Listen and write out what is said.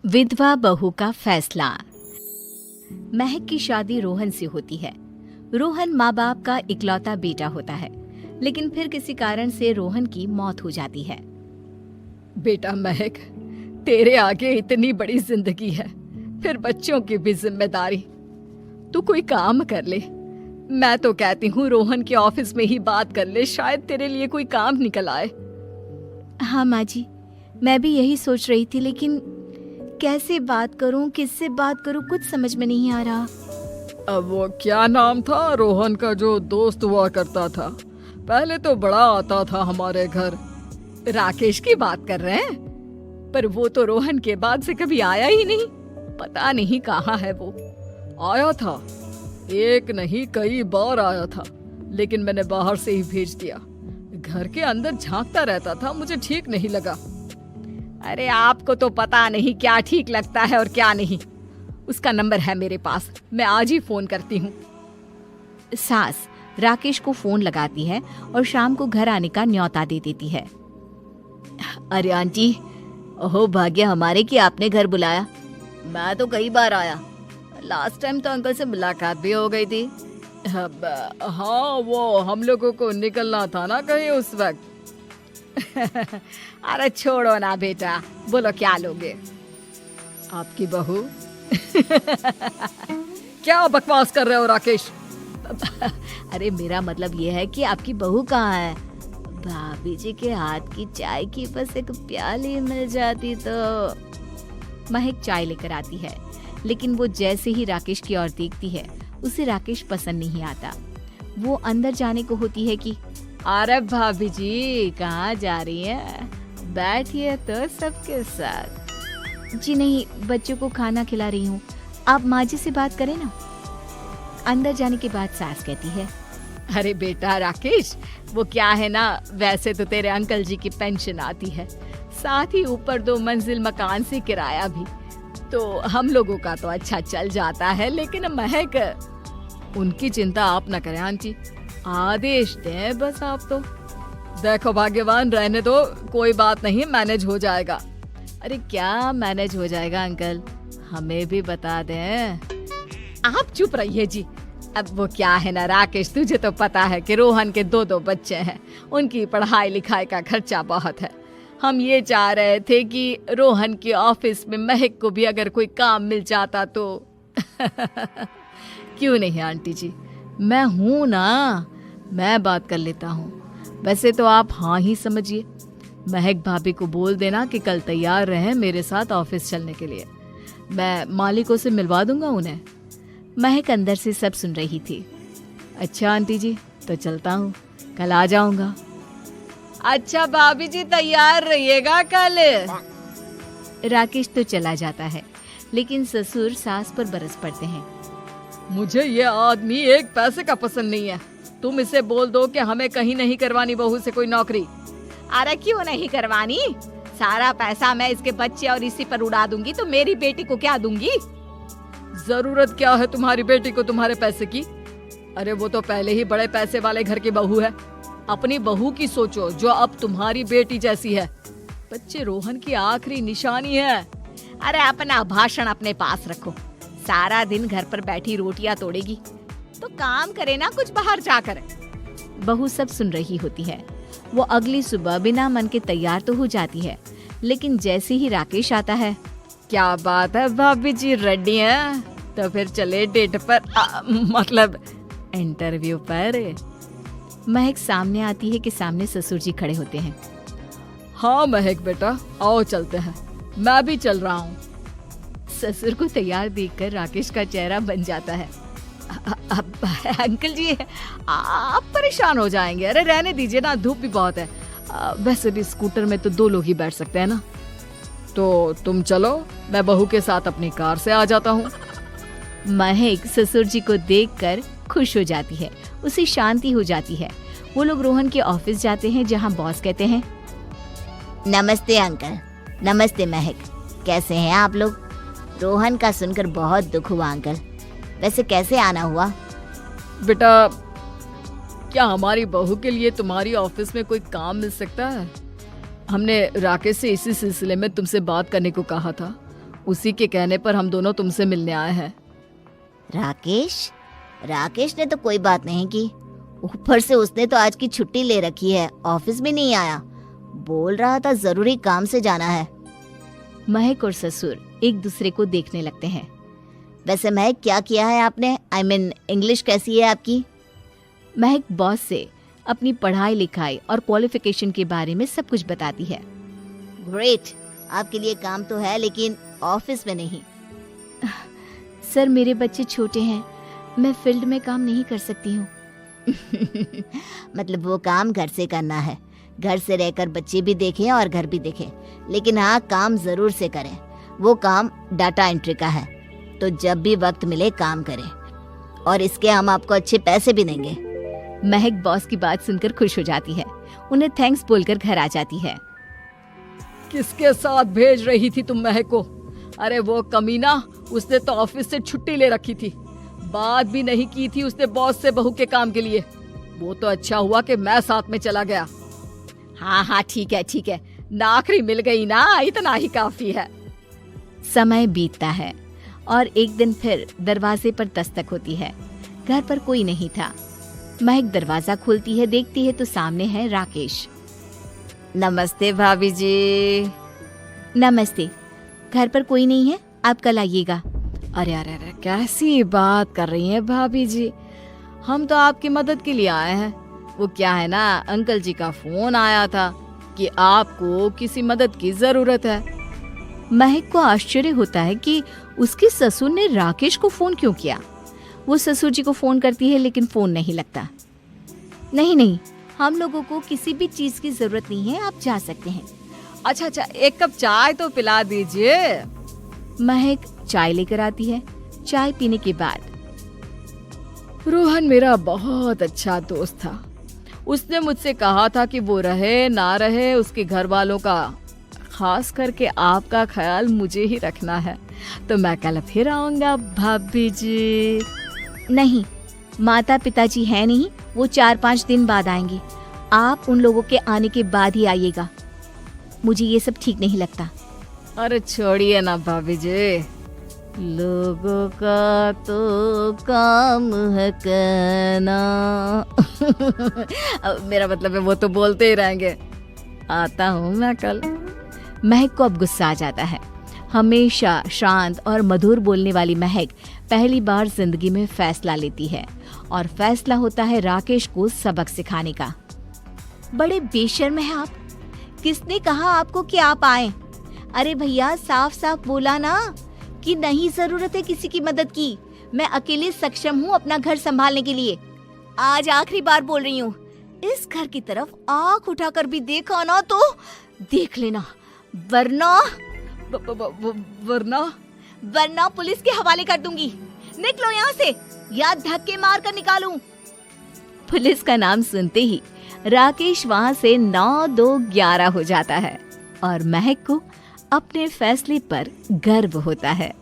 विधवा बहू का फैसला। महक की शादी रोहन से होती है। रोहन माँ बाप का इकलौता बेटा होता है, लेकिन फिर किसी कारण से रोहन की मौत हो जाती है। बेटा महक, तेरे आगे इतनी बड़ी जिंदगी है, फिर बच्चों की भी जिम्मेदारी। तू कोई काम कर ले। मैं तो कहती हूँ रोहन के ऑफिस में ही बात कर ले, शायद तेरे लिए कोई काम निकल आए। हाँ माँ जी, मैं भी यही सोच रही थी, लेकिन कैसे बात करूं, किससे बात करूं, कुछ समझ में नहीं आ रहा। अब वो क्या नाम था रोहन का जो दोस्त हुआ करता था, पहले तो बड़ा आता था हमारे घर। राकेश की बात कर रहे हैं? पर वो तो रोहन के बाद से कभी आया ही नहीं, पता नहीं कहाँ है वो। आया था, एक नहीं कई बार आया था, लेकिन मैंने बाहर से ही भेज दिया। घर के अंदर झांकता रहता था, मुझे ठीक नहीं लगा। अरे आपको तो पता नहीं क्या ठीक लगता है और क्या नहीं। उसका नंबर है मेरे पास, मैं आज ही फोन करती हूँ। सास राकेश को फोन लगाती है और शाम को घर आने का न्योता दे देती है। अरे आंटी, ओहो भाग्य हमारे कि आपने घर बुलाया। मैं तो कई बार आया, लास्ट टाइम तो अंकल से मुलाकात भी हो गई थी। हाँ, वो हम लोगों को निकलना था ना कहीं उस वक्त। अरे छोड़ो ना बेटा, बोलो क्या लोगे? आपकी बहू। क्या बकवास कर रहे हो राकेश? अरे मेरा मतलब ये है कि आपकी बहू कहाँ है? भाभी जी के हाथ की चाय की बस एक प्याली मिल जाती तो। महक चाय लेकर आती है, लेकिन वो जैसे ही राकेश की ओर देखती है, उसे राकेश पसंद नहीं आता। वो अंदर जाने को होती है कि अरे भाभी जी कहाँ जा रही हैं? बैठिए तो सबके साथ। जी नहीं, बच्चों को खाना खिला रही हूँ, आप माँ जी से बात करें ना। अंदर जाने के बाद सास कहती है, अरे बेटा राकेश, वो क्या है ना, वैसे तो तेरे अंकल जी की पेंशन आती है, साथ ही ऊपर 2 मंजिल मकान से किराया भी, तो हम लोगों का तो अच्छा चल जाता है। लेकिन महक, उनकी चिंता आप न करें आंटी, आदेश दें बस आप तो। देखो भाग्यवान, रहने दो, कोई बात नहीं, मैनेज हो जाएगा। अरे क्या मैनेज हो जाएगा अंकल, हमें भी बता दें। आप चुप रहिए जी। अब वो क्या है ना राकेश, तुझे तो पता है कि रोहन के 2 बच्चे हैं, उनकी पढ़ाई लिखाई का खर्चा बहुत है। हम ये चाह रहे थे कि रोहन के ऑफिस में महक को भी अगर कोई काम मिल जाता तो। क्यों नहीं आंटी जी, मैं हूं ना, मैं बात कर लेता हूँ। वैसे तो आप हाँ ही समझिए। महक भाभी को बोल देना कि कल तैयार रहें मेरे साथ ऑफिस चलने के लिए। मैं मालिकों से मिलवा दूंगा उन्हें। महक अंदर से सब सुन रही थी। अच्छा आंटी जी, तो चलता हूँ, कल आ जाऊंगा। अच्छा भाभी जी, तैयार रहिएगा कल। राकेश तो चला जाता है, लेकिन ससुर सास पर बरस पड़ते हैं। मुझे ये आदमी एक पैसे का पसंद नहीं है। तुम इसे बोल दो कि हमें कहीं नहीं करवानी बहू से कोई नौकरी। अरे क्यों नहीं करवानी? सारा पैसा मैं इसके बच्चे और इसी पर उड़ा दूंगी, तो मेरी बेटी को क्या दूंगी? जरूरत क्या है तुम्हारी बेटी को तुम्हारे पैसे की? अरे वो तो पहले ही बड़े पैसे वाले घर की बहू है। अपनी बहू की सोचो जो अब तुम्हारी बेटी जैसी है। बच्चे रोहन की आखिरी निशानी है। अरे अपना भाषण अपने पास रखो। सारा दिन घर पर बैठी रोटियां तोड़ेगी, तो काम करे ना कुछ बाहर जाकर। बहू सब सुन रही होती है। वो अगली सुबह बिना मन के तैयार तो हो जाती है, लेकिन जैसे ही राकेश आता है, क्या बात है भाभी जी, रेडी हैं? तो फिर चले डेट पर, मतलब इंटरव्यू पर। महक सामने आती है कि सामने ससुर जी खड़े होते हैं। हाँ महक बेटा, आओ चलते हैं, मैं भी चल रहा हूँ। ससुर को तैयार देखकर राकेश का चेहरा बन जाता है। अंकल जी, आप परेशान हो जाएंगे। अरे रहने दीजिए ना, धूप भी बहुत है। वैसे भी स्कूटर में तो 2 लोग ही बैठ सकते हैं ना। तो तुम चलो, मैं बहू के साथ अपनी कार से आ जाता हूँ। महक ससुर जी को देखकर खुश हो जाती है, उसे शांति हो जाती है। वो लोग रोहन के ऑफिस जाते हैं, जहाँ बॉस कहते हैं, नमस्ते अंकल। नमस्ते महक, कैसे हैं आप लोग? रोहन का सुनकर बहुत दुख हुआ अंकल। वैसे कैसे आना हुआ? बेटा, क्या हमारी बहू के लिए तुम्हारी ऑफिस में कोई काम मिल सकता है? हमने राकेश से इसी सिलसिले में तुमसे बात करने को कहा था। उसी के कहने पर हम दोनों तुमसे मिलने आए हैं। राकेश ने तो कोई बात नहीं की, ऊपर से उसने तो आज की छुट्टी ले रखी है, ऑफिस भी नहीं आया। बोल रहा था जरूरी काम से जाना है। महक और ससुर एक दूसरे को देखने लगते हैं। वैसे महक, क्या किया है आपने? I mean, इंग्लिश कैसी है आपकी? महक बॉस से अपनी पढ़ाई लिखाई और क्वालिफिकेशन के बारे में सब कुछ बताती है। ग्रेट, आपके लिए काम तो है लेकिन ऑफिस में नहीं। सर, मेरे बच्चे छोटे हैं, मैं फील्ड में काम नहीं कर सकती हूँ। मतलब वो काम घर से करना है, घर से रहकर बच्चे भी देखें और घर भी देखें, लेकिन हाँ, काम जरूर से करें। वो काम डाटा एंट्री का है, तो जब भी वक्त मिले काम करें, और इसके हम आपको अच्छे पैसे भी देंगे। महक बॉस की बात सुनकर खुश हो जाती है, उन्हें थैंक्स बोलकर घर आ जाती है। किसके साथ भेज रही थी तुम महक को? अरे वो कमीना, उसने तो ऑफिस से छुट्टी ले रखी थी, बात भी नहीं की थी उसने बॉस से बहू के काम के लिए। वो तो अच्छा हुआ कि मैं साथ में चला गया। हाँ, ठीक है, नौकरी मिल गई ना, इतना ही काफी है। समय बीतता है और एक दिन फिर दरवाजे पर दस्तक होती है। घर पर कोई नहीं था। महक दरवाजा खोलती है, देखती है तो सामने है राकेश। नमस्ते भाभी जी। नमस्ते, घर पर कोई नहीं है, आप कल आइएगा। अरे अरे अरे, कैसी बात कर रही हैं भाभी जी, हम तो आपकी मदद के लिए आए हैं। वो क्या है ना, अंकल जी का फोन आया था कि आपको किसी मदद की जरूरत है। महक को आश्चर्य होता है कि उसके ससुर ने राकेश को फोन क्यों किया। वो ससुर जी को फोन करती है लेकिन फोन नहीं लगता। नहीं, हम लोगों को किसी भी चीज की जरूरत नहीं है, आप जा सकते हैं। अच्छा, एक कप चाय तो पिला दीजिए। महक चाय लेकर आती है। चाय पीने के बाद, रोहन मेरा बहुत अच्छा दोस्त था। उसने मुझसे कहा था कि वो रहे ना रहे, उसके घर वालों का, खास करके आपका ख्याल मुझे ही रखना है। तो मैं कल फिर आऊंगा भाभी जी। नहीं, माता पिताजी है नहीं, वो 4-5 दिन बाद आएंगे। आप उन लोगों के आने के बाद ही आइएगा। मुझे ये सब ठीक नहीं लगता। अरे छोड़िए ना भाभी जी, लोगों का तो काम है कहना। मेरा मतलब है वो तो बोलते ही रहेंगे। आता हूँ मैं कल। महक को अब गुस्सा आ जाता है। हमेशा शांत और मधुर बोलने वाली महक पहली बार जिंदगी में फैसला लेती है, और फैसला होता है राकेश को सबक सिखाने का। बड़े बेशर्म हैं आप। किसने कहा आपको कि आप आए? अरे भैया, साफ साफ बोला ना कि नहीं जरूरत है किसी की मदद की। मैं अकेले सक्षम हूँ अपना घर संभालने के लिए। आज आखिरी बार बोल रही हूँ, इस घर की तरफ आंख उठाकर भी देखा ना तो देख लेना, वरना पुलिस के हवाले कर दूंगी। निकलो यहाँ से, या धक्के मार कर निकालूं। पुलिस का नाम सुनते ही राकेश वहाँ से 9-2-11 हो जाता है, और महक को अपने फैसले पर गर्व होता है।